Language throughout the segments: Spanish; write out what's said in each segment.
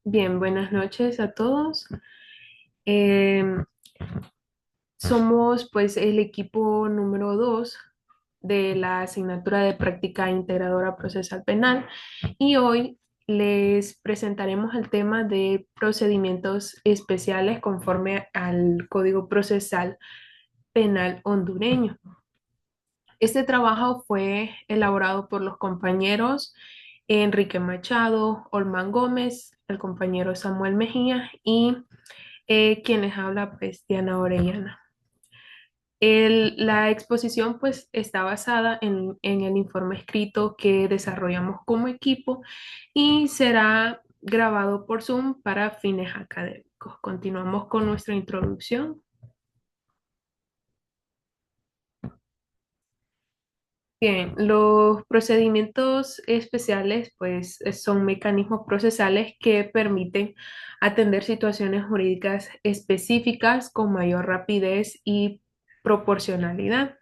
Bien, buenas noches a todos. Em, Somos pues el equipo número 2 de la asignatura de práctica integradora procesal penal y hoy les presentaremos el tema de procedimientos especiales conforme al Código Procesal Penal hondureño. Este trabajo fue elaborado por los compañeros Enrique Machado, Olman Gómez, el compañero Samuel Mejía y quienes habla pues Diana Orellana. La exposición pues está basada en el informe escrito que desarrollamos como equipo y será grabado por Zoom para fines académicos. Continuamos con nuestra introducción. Bien, los procedimientos especiales pues son mecanismos procesales que permiten atender situaciones jurídicas específicas con mayor rapidez y proporcionalidad.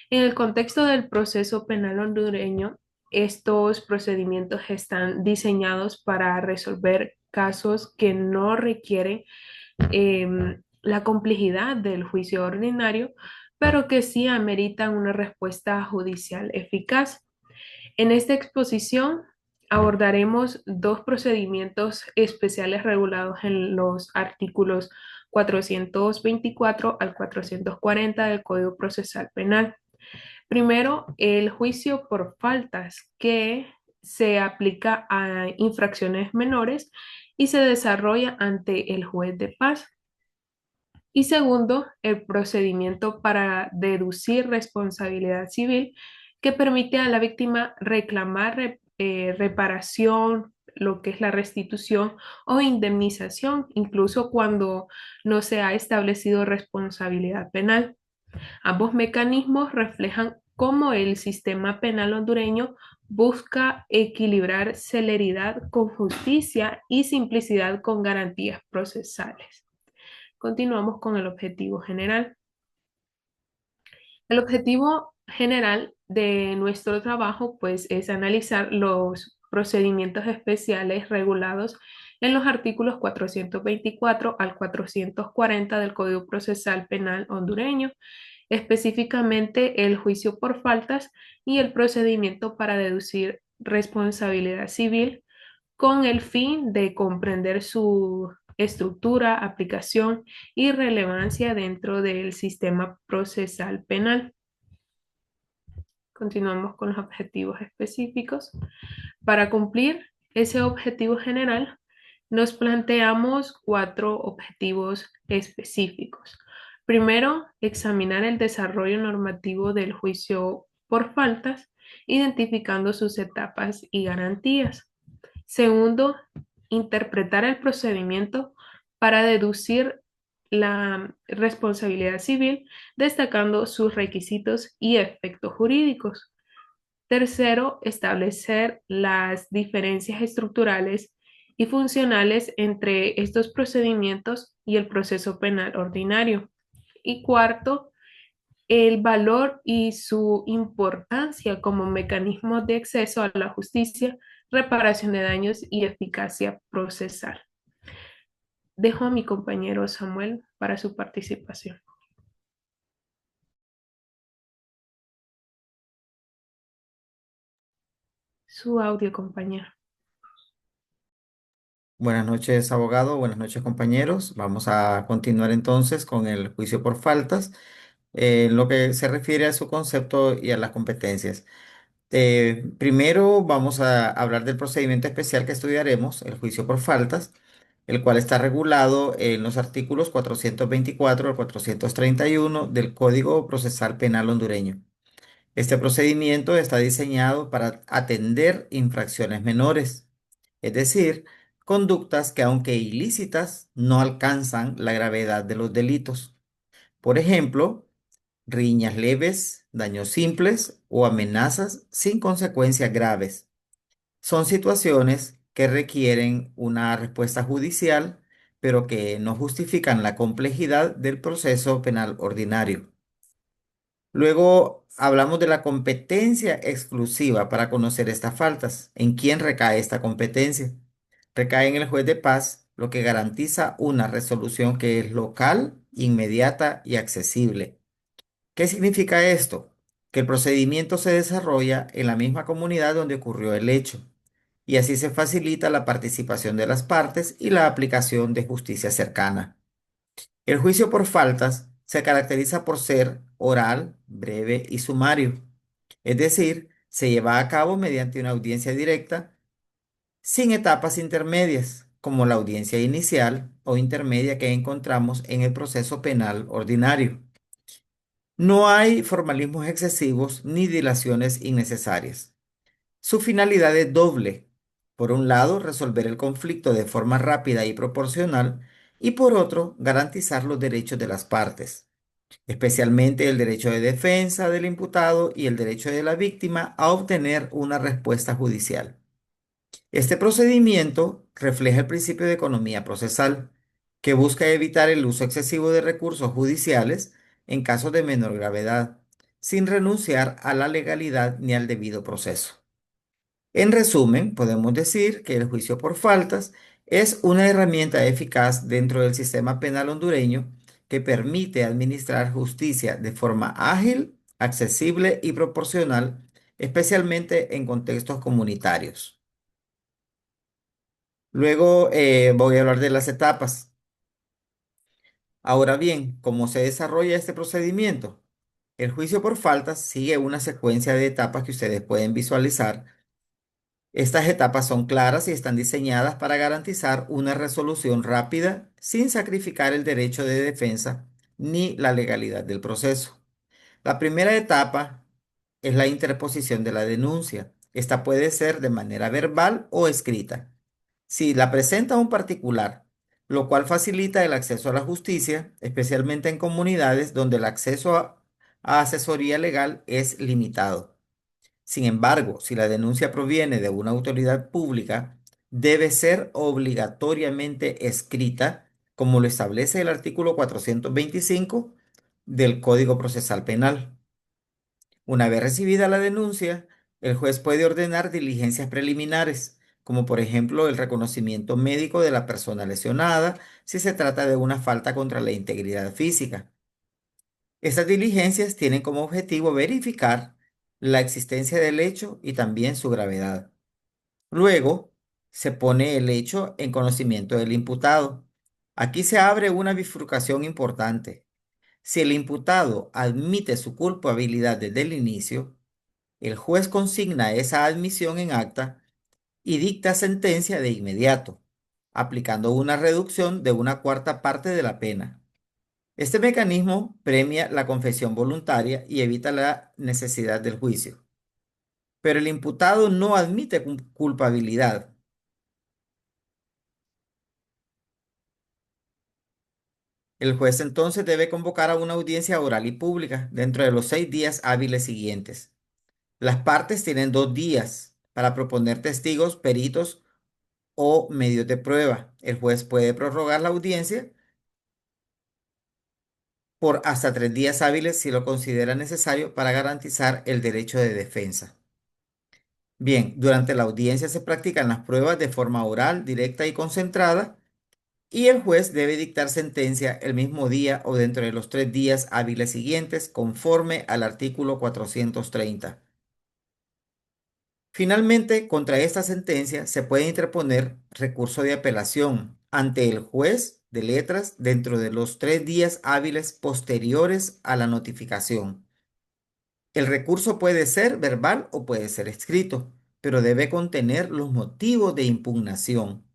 En el contexto del proceso penal hondureño, estos procedimientos están diseñados para resolver casos que no requieren la complejidad del juicio ordinario, pero que sí ameritan una respuesta judicial eficaz. En esta exposición abordaremos dos procedimientos especiales regulados en los artículos 424 al 440 del Código Procesal Penal. Primero, el juicio por faltas, que se aplica a infracciones menores y se desarrolla ante el juez de paz. Y segundo, el procedimiento para deducir responsabilidad civil que permite a la víctima reclamar reparación, lo que es la restitución o indemnización, incluso cuando no se ha establecido responsabilidad penal. Ambos mecanismos reflejan cómo el sistema penal hondureño busca equilibrar celeridad con justicia y simplicidad con garantías procesales. Continuamos con el objetivo general. El objetivo general de nuestro trabajo, pues, es analizar los procedimientos especiales regulados en los artículos 424 al 440 del Código Procesal Penal hondureño, específicamente el juicio por faltas y el procedimiento para deducir responsabilidad civil con el fin de comprender su estructura, aplicación y relevancia dentro del sistema procesal penal. Continuamos con los objetivos específicos. Para cumplir ese objetivo general, nos planteamos cuatro objetivos específicos. Primero, examinar el desarrollo normativo del juicio por faltas, identificando sus etapas y garantías. Segundo, interpretar el procedimiento para deducir la responsabilidad civil, destacando sus requisitos y efectos jurídicos. Tercero, establecer las diferencias estructurales y funcionales entre estos procedimientos y el proceso penal ordinario. Y cuarto, el valor y su importancia como mecanismo de acceso a la justicia, reparación de daños y eficacia procesal. Dejo a mi compañero Samuel para su participación. Su audio, compañero. Buenas noches, abogado. Buenas noches, compañeros. Vamos a continuar entonces con el juicio por faltas, en lo que se refiere a su concepto y a las competencias. Primero vamos a hablar del procedimiento especial que estudiaremos, el juicio por faltas, el cual está regulado en los artículos 424 al 431 del Código Procesal Penal hondureño. Este procedimiento está diseñado para atender infracciones menores, es decir, conductas que aunque ilícitas no alcanzan la gravedad de los delitos. Por ejemplo, riñas leves, daños simples o amenazas sin consecuencias graves. Son situaciones que requieren una respuesta judicial, pero que no justifican la complejidad del proceso penal ordinario. Luego hablamos de la competencia exclusiva para conocer estas faltas. ¿En quién recae esta competencia? recae en el juez de paz, lo que garantiza una resolución que es local, inmediata y accesible. ¿Qué significa esto? Que el procedimiento se desarrolla en la misma comunidad donde ocurrió el hecho, y así se facilita la participación de las partes y la aplicación de justicia cercana. El juicio por faltas se caracteriza por ser oral, breve y sumario, es decir, se lleva a cabo mediante una audiencia directa sin etapas intermedias, como la audiencia inicial o intermedia que encontramos en el proceso penal ordinario. No hay formalismos excesivos ni dilaciones innecesarias. Su finalidad es doble. Por un lado, resolver el conflicto de forma rápida y proporcional, y por otro, garantizar los derechos de las partes, especialmente el derecho de defensa del imputado y el derecho de la víctima a obtener una respuesta judicial. Este procedimiento refleja el principio de economía procesal, que busca evitar el uso excesivo de recursos judiciales en casos de menor gravedad, sin renunciar a la legalidad ni al debido proceso. En resumen, podemos decir que el juicio por faltas es una herramienta eficaz dentro del sistema penal hondureño que permite administrar justicia de forma ágil, accesible y proporcional, especialmente en contextos comunitarios. Luego voy a hablar de las etapas. Ahora bien, ¿cómo se desarrolla este procedimiento? El juicio por faltas sigue una secuencia de etapas que ustedes pueden visualizar. Estas etapas son claras y están diseñadas para garantizar una resolución rápida sin sacrificar el derecho de defensa ni la legalidad del proceso. La primera etapa es la interposición de la denuncia. Esta puede ser de manera verbal o escrita. Si la presenta un particular, lo cual facilita el acceso a la justicia, especialmente en comunidades donde el acceso a asesoría legal es limitado. Sin embargo, si la denuncia proviene de una autoridad pública, debe ser obligatoriamente escrita, como lo establece el artículo 425 del Código Procesal Penal. Una vez recibida la denuncia, el juez puede ordenar diligencias preliminares, como por ejemplo el reconocimiento médico de la persona lesionada si se trata de una falta contra la integridad física. Estas diligencias tienen como objetivo verificar la existencia del hecho y también su gravedad. Luego, se pone el hecho en conocimiento del imputado. Aquí se abre una bifurcación importante. Si el imputado admite su culpabilidad desde el inicio, el juez consigna esa admisión en acta y dicta sentencia de inmediato, aplicando una reducción de una cuarta parte de la pena. Este mecanismo premia la confesión voluntaria y evita la necesidad del juicio. Pero el imputado no admite culpabilidad. El juez entonces debe convocar a una audiencia oral y pública dentro de los 6 días hábiles siguientes. Las partes tienen 2 días para proponer testigos, peritos o medios de prueba. El juez puede prorrogar la audiencia por hasta 3 días hábiles si lo considera necesario para garantizar el derecho de defensa. Bien, durante la audiencia se practican las pruebas de forma oral, directa y concentrada, y el juez debe dictar sentencia el mismo día o dentro de los 3 días hábiles siguientes, conforme al artículo 430. Finalmente, contra esta sentencia se puede interponer recurso de apelación ante el juez de letras dentro de los 3 días hábiles posteriores a la notificación. El recurso puede ser verbal o puede ser escrito, pero debe contener los motivos de impugnación.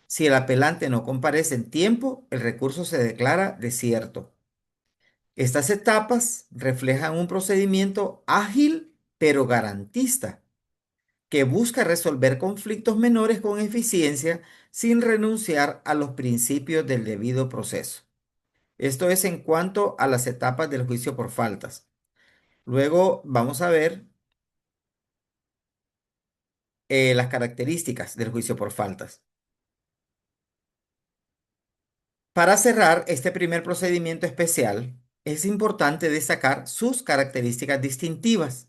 Si el apelante no comparece en tiempo, el recurso se declara desierto. Estas etapas reflejan un procedimiento ágil pero garantista que busca resolver conflictos menores con eficiencia sin renunciar a los principios del debido proceso. Esto es en cuanto a las etapas del juicio por faltas. Luego vamos a ver las características del juicio por faltas. Para cerrar este primer procedimiento especial, es importante destacar sus características distintivas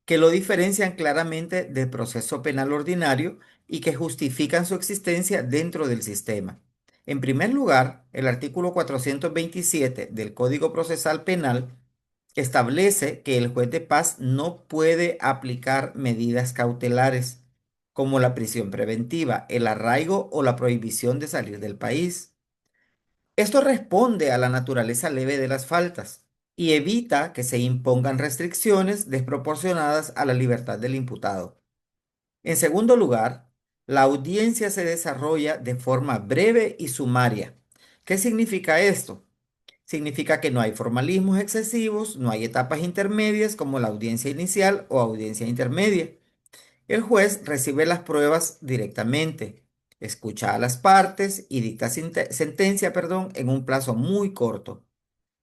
que lo diferencian claramente del proceso penal ordinario y que justifican su existencia dentro del sistema. En primer lugar, el artículo 427 del Código Procesal Penal establece que el juez de paz no puede aplicar medidas cautelares como la prisión preventiva, el arraigo o la prohibición de salir del país. Esto responde a la naturaleza leve de las faltas y evita que se impongan restricciones desproporcionadas a la libertad del imputado. En segundo lugar, la audiencia se desarrolla de forma breve y sumaria. ¿Qué significa esto? Significa que no hay formalismos excesivos, no hay etapas intermedias como la audiencia inicial o audiencia intermedia. El juez recibe las pruebas directamente, escucha a las partes y dicta sentencia, en un plazo muy corto.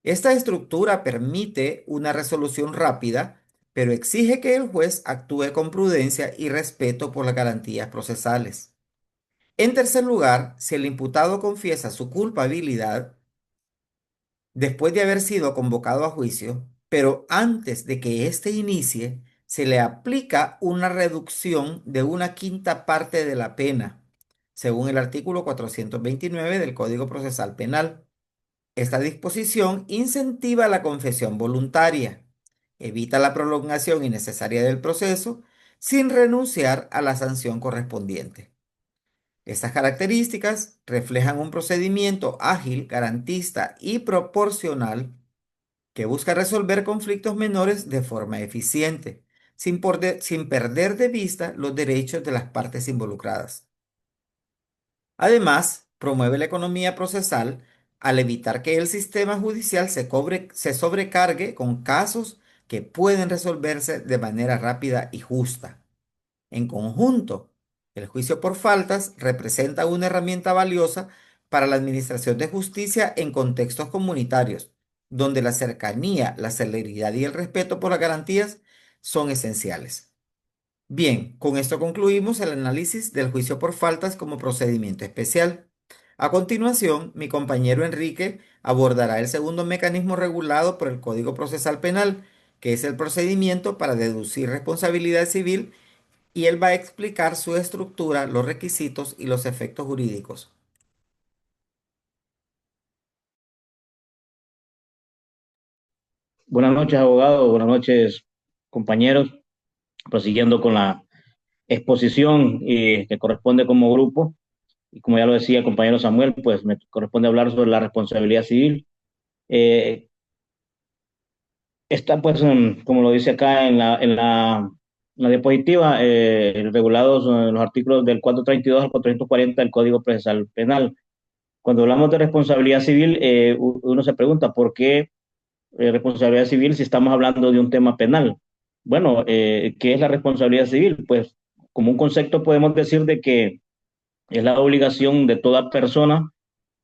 Esta estructura permite una resolución rápida, pero exige que el juez actúe con prudencia y respeto por las garantías procesales. En tercer lugar, si el imputado confiesa su culpabilidad, después de haber sido convocado a juicio, pero antes de que éste inicie, se le aplica una reducción de una quinta parte de la pena, según el artículo 429 del Código Procesal Penal. Esta disposición incentiva la confesión voluntaria, evita la prolongación innecesaria del proceso, sin renunciar a la sanción correspondiente. Estas características reflejan un procedimiento ágil, garantista y proporcional que busca resolver conflictos menores de forma eficiente, sin perder de vista los derechos de las partes involucradas. Además, promueve la economía procesal al evitar que el sistema judicial se sobrecargue con casos que pueden resolverse de manera rápida y justa. En conjunto, el juicio por faltas representa una herramienta valiosa para la administración de justicia en contextos comunitarios, donde la cercanía, la celeridad y el respeto por las garantías son esenciales. Bien, con esto concluimos el análisis del juicio por faltas como procedimiento especial. A continuación, mi compañero Enrique abordará el segundo mecanismo regulado por el Código Procesal Penal, que es el procedimiento para deducir responsabilidad civil, y él va a explicar su estructura, los requisitos y los efectos jurídicos. Buenas noches, abogado. Buenas noches, compañeros. Prosiguiendo con la exposición que corresponde como grupo, y como ya lo decía el compañero Samuel, pues me corresponde hablar sobre la responsabilidad civil. Eh, Está, pues, como lo dice acá en la diapositiva, regulados los artículos del 432 al 440 del Código Procesal Penal. Cuando hablamos de responsabilidad civil, uno se pregunta por qué responsabilidad civil si estamos hablando de un tema penal. Bueno, ¿qué es la responsabilidad civil? Pues como un concepto podemos decir de que es la obligación de toda persona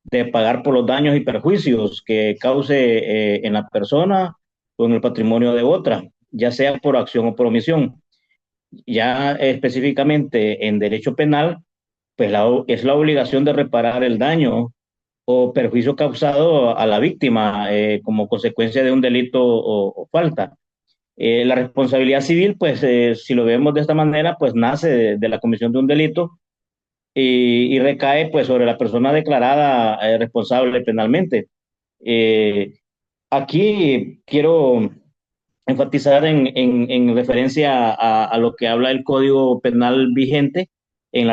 de pagar por los daños y perjuicios que cause en la persona o en el patrimonio de otra, ya sea por acción o por omisión. Ya específicamente en derecho penal, pues es la obligación de reparar el daño o perjuicio causado a la víctima como consecuencia de un delito o falta. La responsabilidad civil, pues si lo vemos de esta manera, pues nace de la comisión de un delito y recae pues sobre la persona declarada responsable penalmente. Eh, Aquí quiero enfatizar en referencia a lo que habla el Código Penal vigente en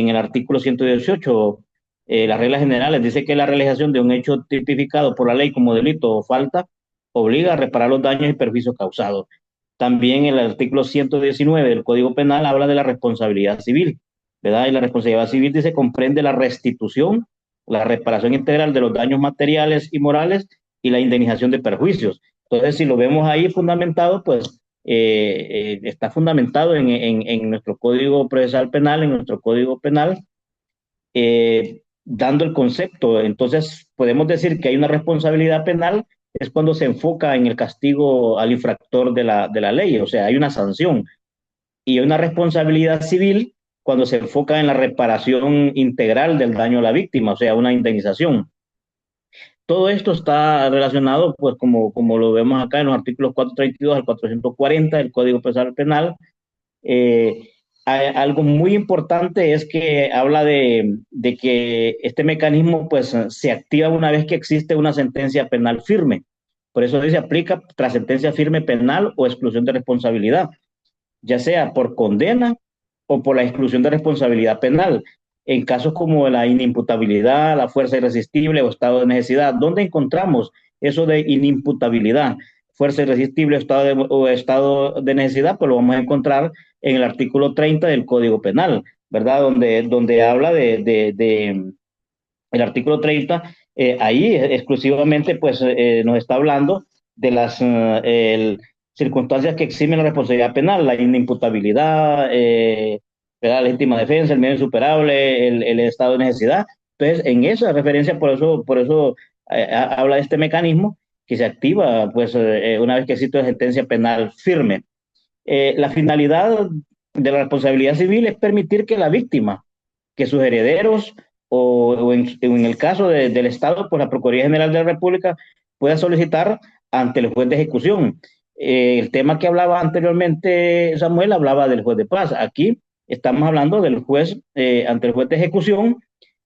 el artículo 118, las reglas generales. Dice que la realización de un hecho tipificado por la ley como delito o falta obliga a reparar los daños y perjuicios causados. También el artículo 119 del Código Penal habla de la responsabilidad civil, ¿verdad? Y la responsabilidad civil dice comprende la restitución, la reparación integral de los daños materiales y morales y la indemnización de perjuicios. Entonces, si lo vemos ahí fundamentado, pues está fundamentado en nuestro Código Procesal Penal, en nuestro Código Penal, dando el concepto. Entonces, podemos decir que hay una responsabilidad penal, es cuando se enfoca en el castigo al infractor de la ley, o sea, hay una sanción. Y hay una responsabilidad civil cuando se enfoca en la reparación integral del daño a la víctima, o sea, una indemnización. Todo esto está relacionado, pues como lo vemos acá en los artículos 432 al 440 del Código Procesal Penal, eh, algo muy importante es que habla de que este mecanismo pues se activa una vez que existe una sentencia penal firme. Por eso dice aplica tras sentencia firme penal o exclusión de responsabilidad, ya sea por condena o por la exclusión de responsabilidad penal. En casos como la inimputabilidad, la fuerza irresistible o estado de necesidad, ¿dónde encontramos eso de inimputabilidad, fuerza irresistible o estado de necesidad? Pues lo vamos a encontrar en el artículo 30 del Código Penal, ¿verdad? Donde habla de el artículo 30, ahí exclusivamente pues nos está hablando de las circunstancias que eximen la responsabilidad penal, la inimputabilidad, la legítima defensa, el medio insuperable, el estado de necesidad. Entonces, en esa referencia, por eso habla de este mecanismo que se activa pues una vez que existe una sentencia penal firme. La finalidad de la responsabilidad civil es permitir que la víctima, que sus herederos o en el caso del Estado, pues la Procuraduría General de la República pueda solicitar ante el juez de ejecución. El tema que hablaba anteriormente Samuel hablaba del juez de paz. Aquí estamos hablando del juez ante el juez de ejecución,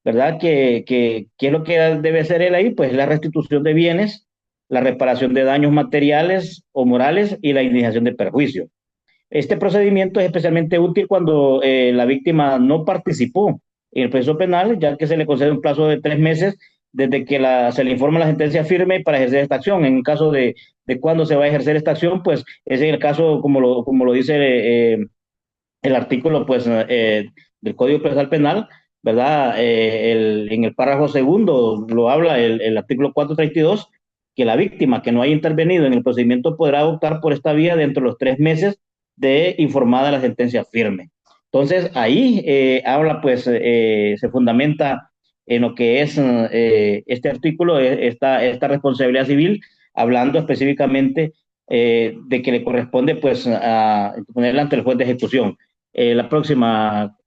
¿verdad? ¿Qué es lo que debe hacer él ahí? Pues la restitución de bienes, la reparación de daños materiales o morales y la indemnización de perjuicio. Este procedimiento es especialmente útil cuando la víctima no participó en el proceso penal, ya que se le concede un plazo de 3 meses desde que se le informa la sentencia firme para ejercer esta acción. En caso de cuándo se va a ejercer esta acción, pues es en el caso, como lo dice el artículo pues, del Código Procesal Penal, ¿verdad? En el párrafo segundo lo habla el artículo 432, que la víctima que no haya intervenido en el procedimiento podrá optar por esta vía dentro de los 3 meses de informada la sentencia firme. Entonces, ahí habla, pues, se fundamenta en lo que es este artículo, esta responsabilidad civil, hablando específicamente de que le corresponde, pues, a ponerla ante el juez de ejecución. La próxima,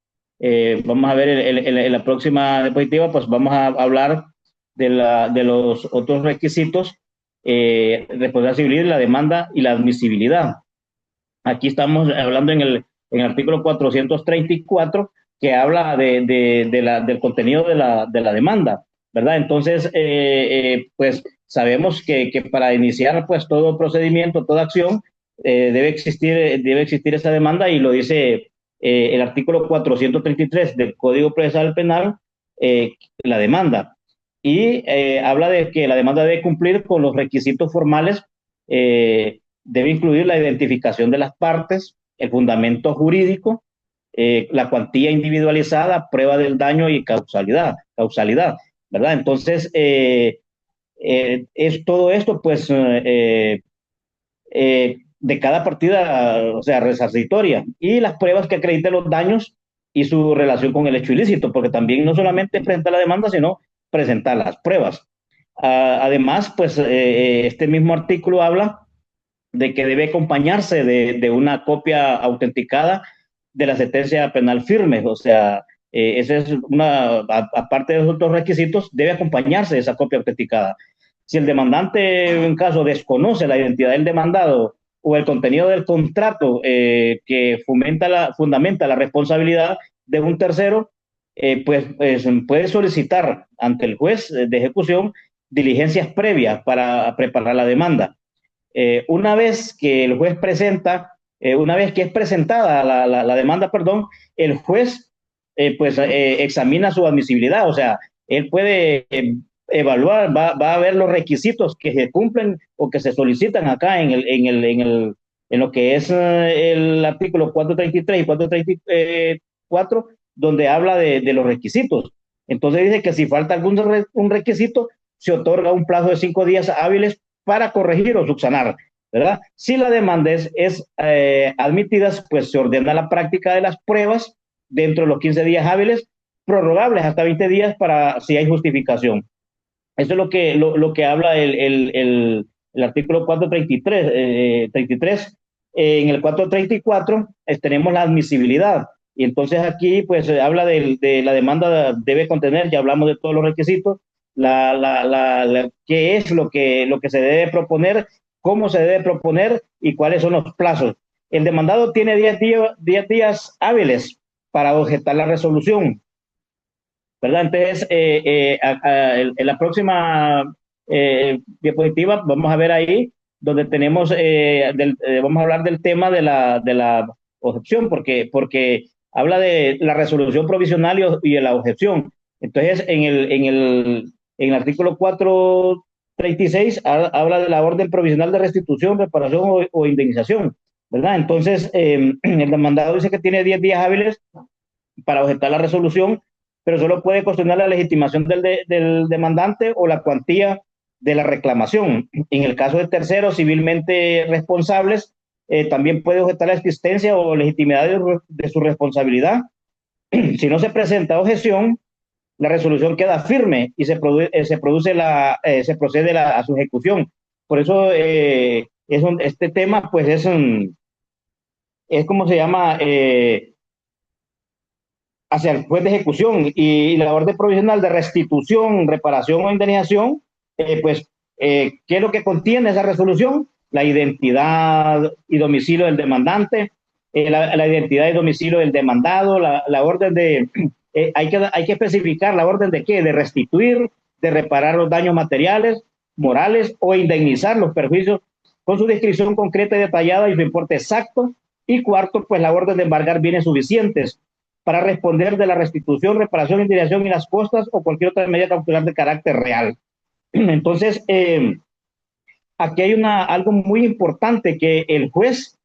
vamos a ver, en la próxima diapositiva, pues vamos a hablar de los otros requisitos, responsabilidad civil, la demanda y la admisibilidad. Aquí estamos hablando en el artículo 434 que habla del contenido de la demanda, ¿verdad? Entonces, pues sabemos que para iniciar pues todo procedimiento, toda acción, debe existir esa demanda y lo dice el artículo 433 del Código Procesal Penal, la demanda. Y habla de que la demanda debe cumplir con los requisitos formales, debe incluir la identificación de las partes, el fundamento jurídico, la cuantía individualizada, prueba del daño y causalidad, ¿verdad? Entonces, es todo esto, pues, de cada partida, o sea, resarcitoria, y las pruebas que acrediten los daños y su relación con el hecho ilícito, porque también no solamente presentar la demanda, sino presentar las pruebas. Además, pues, este mismo artículo habla de que debe acompañarse de una copia autenticada de la sentencia penal firme. O sea, esa es aparte de los otros requisitos, debe acompañarse de esa copia autenticada. Si el demandante, en un caso, desconoce la identidad del demandado o el contenido del contrato que fundamenta la responsabilidad de un tercero, pues puede solicitar ante el juez de ejecución diligencias previas para preparar la demanda. Una vez que el juez una vez que es presentada la demanda, perdón, el juez pues examina su admisibilidad, o sea, él puede evaluar, va a ver los requisitos que se cumplen o que se solicitan acá en lo que es el artículo 433 y 434, donde habla de los requisitos. Entonces dice que si falta un requisito, se otorga un plazo de 5 días hábiles para corregir o subsanar, ¿verdad? Si la demanda es admitida, pues se ordena la práctica de las pruebas dentro de los 15 días hábiles, prorrogables hasta 20 días para si hay justificación. Eso es lo que habla el artículo 433. En el 434 tenemos la admisibilidad. Y entonces aquí pues habla de la demanda debe contener, ya hablamos de todos los requisitos, qué es lo que se debe proponer, cómo se debe proponer y cuáles son los plazos. el demandado tiene 10 días hábiles para objetar la resolución, ¿verdad? Entonces, en la próxima diapositiva vamos a ver ahí donde tenemos, vamos a hablar del tema de la objeción, porque habla de la resolución provisional y de la objeción. Entonces, en el artículo 436 habla de la orden provisional de restitución, reparación o indemnización, ¿verdad? Entonces, el demandado dice que tiene 10 días hábiles para objetar la resolución, pero solo puede cuestionar la legitimación del demandante o la cuantía de la reclamación. En el caso de terceros civilmente responsables, también puede objetar la existencia o legitimidad de su responsabilidad. Si no se presenta objeción, la resolución queda firme y se procede a su ejecución. Por eso este tema pues es como se llama, hacia el juez de ejecución, y la orden provisional de restitución, reparación o indemnización, ¿qué es lo que contiene esa resolución? La identidad y domicilio del demandante, la identidad y domicilio del demandado, la orden de, hay que especificar la orden de qué, de restituir, de reparar los daños materiales, morales o indemnizar los perjuicios con su descripción concreta y detallada y su importe exacto. Y cuarto, pues la orden de embargar bienes suficientes para responder de la restitución, reparación, indemnización y las costas o cualquier otra medida cautelar de carácter real. Entonces, aquí hay algo muy importante que el juez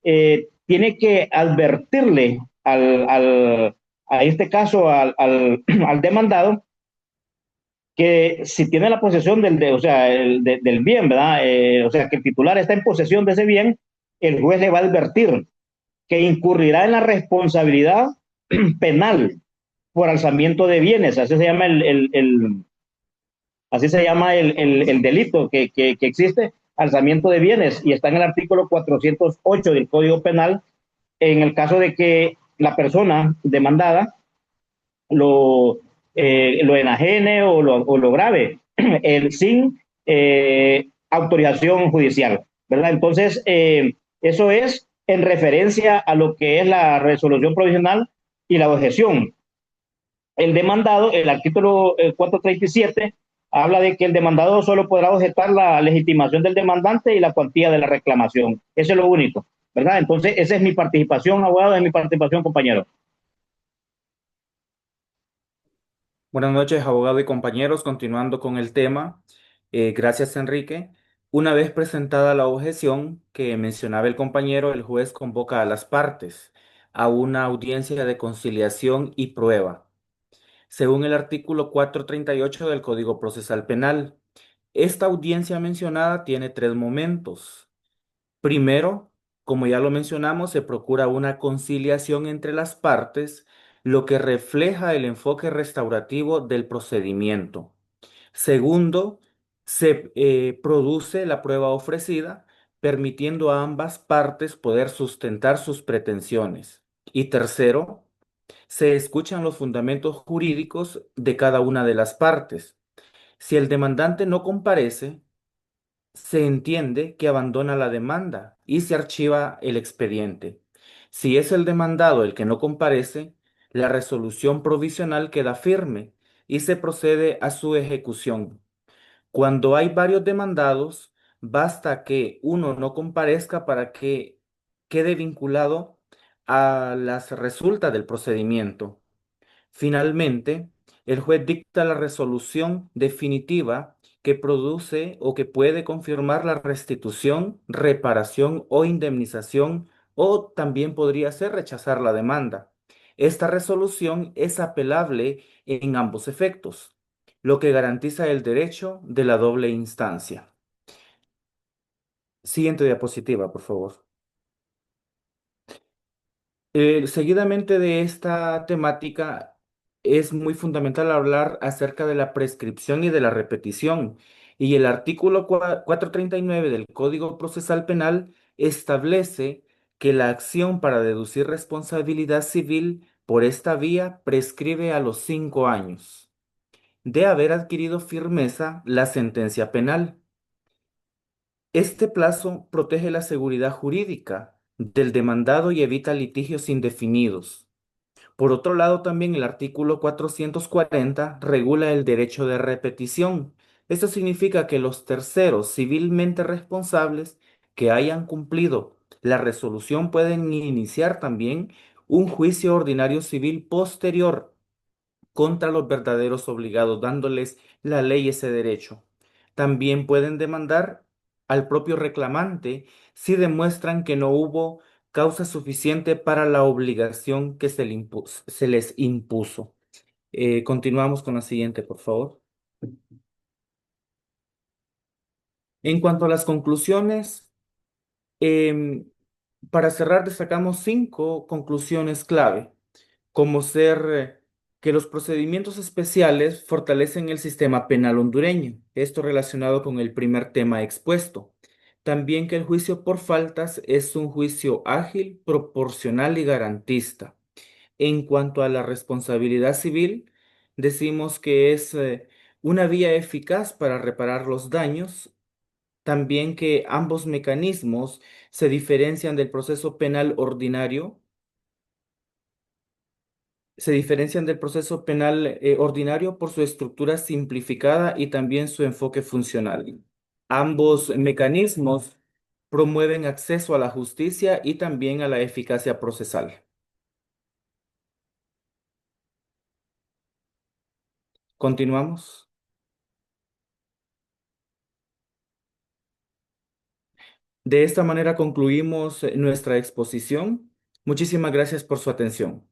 tiene que advertirle a este caso al demandado, que si tiene la posesión o sea, del bien, ¿verdad? O sea, que el titular está en posesión de ese bien, el juez le va a advertir que incurrirá en la responsabilidad penal por alzamiento de bienes. Así se llama el delito que existe, alzamiento de bienes, y está en el artículo 408 del Código Penal, en el caso de que la persona demandada lo enajene o lo grave sin autorización judicial, ¿verdad? Entonces, eso es en referencia a lo que es la resolución provisional y la objeción. El demandado, el artículo 437, habla de que el demandado solo podrá objetar la legitimación del demandante y la cuantía de la reclamación. Eso es lo único, ¿verdad? Entonces, esa es mi participación, abogado, es mi participación, compañero. Buenas noches, abogado y compañeros. Continuando con el tema, gracias, Enrique. Una vez presentada la objeción que mencionaba el compañero, el juez convoca a las partes a una audiencia de conciliación y prueba, según el artículo 438 del Código Procesal Penal. Esta audiencia mencionada tiene tres momentos. Primero, como ya lo mencionamos, se procura una conciliación entre las partes, lo que refleja el enfoque restaurativo del procedimiento. Segundo, se produce la prueba ofrecida, permitiendo a ambas partes poder sustentar sus pretensiones. Y tercero, se escuchan los fundamentos jurídicos de cada una de las partes. Si el demandante no comparece, se entiende que abandona la demanda y se archiva el expediente. Si es el demandado el que no comparece, la resolución provisional queda firme y se procede a su ejecución. Cuando hay varios demandados, basta que uno no comparezca para que quede vinculado a las resultas del procedimiento. Finalmente, el juez dicta la resolución definitiva que produce o que puede confirmar la restitución, reparación o indemnización, o también podría ser rechazar la demanda. Esta resolución es apelable en ambos efectos, lo que garantiza el derecho de la doble instancia. Siguiente diapositiva, por favor. Seguidamente de esta temática, es muy fundamental hablar acerca de la prescripción y de la repetición. Y el artículo 439 del Código Procesal Penal establece que la acción para deducir responsabilidad civil por esta vía prescribe a los 5 años de haber adquirido firmeza la sentencia penal. Este plazo protege la seguridad jurídica del demandado y evita litigios indefinidos. Por otro lado, también el artículo 440 regula el derecho de repetición. Esto significa que los terceros civilmente responsables que hayan cumplido la resolución pueden iniciar también un juicio ordinario civil posterior contra los verdaderos obligados, dándoles la ley ese derecho. También pueden demandar al propio reclamante si demuestran que no hubo causa suficiente para la obligación que se les impuso. Continuamos con la siguiente, por favor. En cuanto a las conclusiones, em, para cerrar, destacamos 5 conclusiones clave, como ser que los procedimientos especiales fortalecen el sistema penal hondureño, esto relacionado con el primer tema expuesto. También que el juicio por faltas es un juicio ágil, proporcional y garantista. En cuanto a la responsabilidad civil, decimos que es una vía eficaz para reparar los daños. También que ambos mecanismos se diferencian del proceso penal ordinario, se diferencian del proceso penal ordinario por su estructura simplificada y también su enfoque funcional. Ambos mecanismos promueven acceso a la justicia y también a la eficacia procesal. Continuamos. De esta manera concluimos nuestra exposición. Muchísimas gracias por su atención.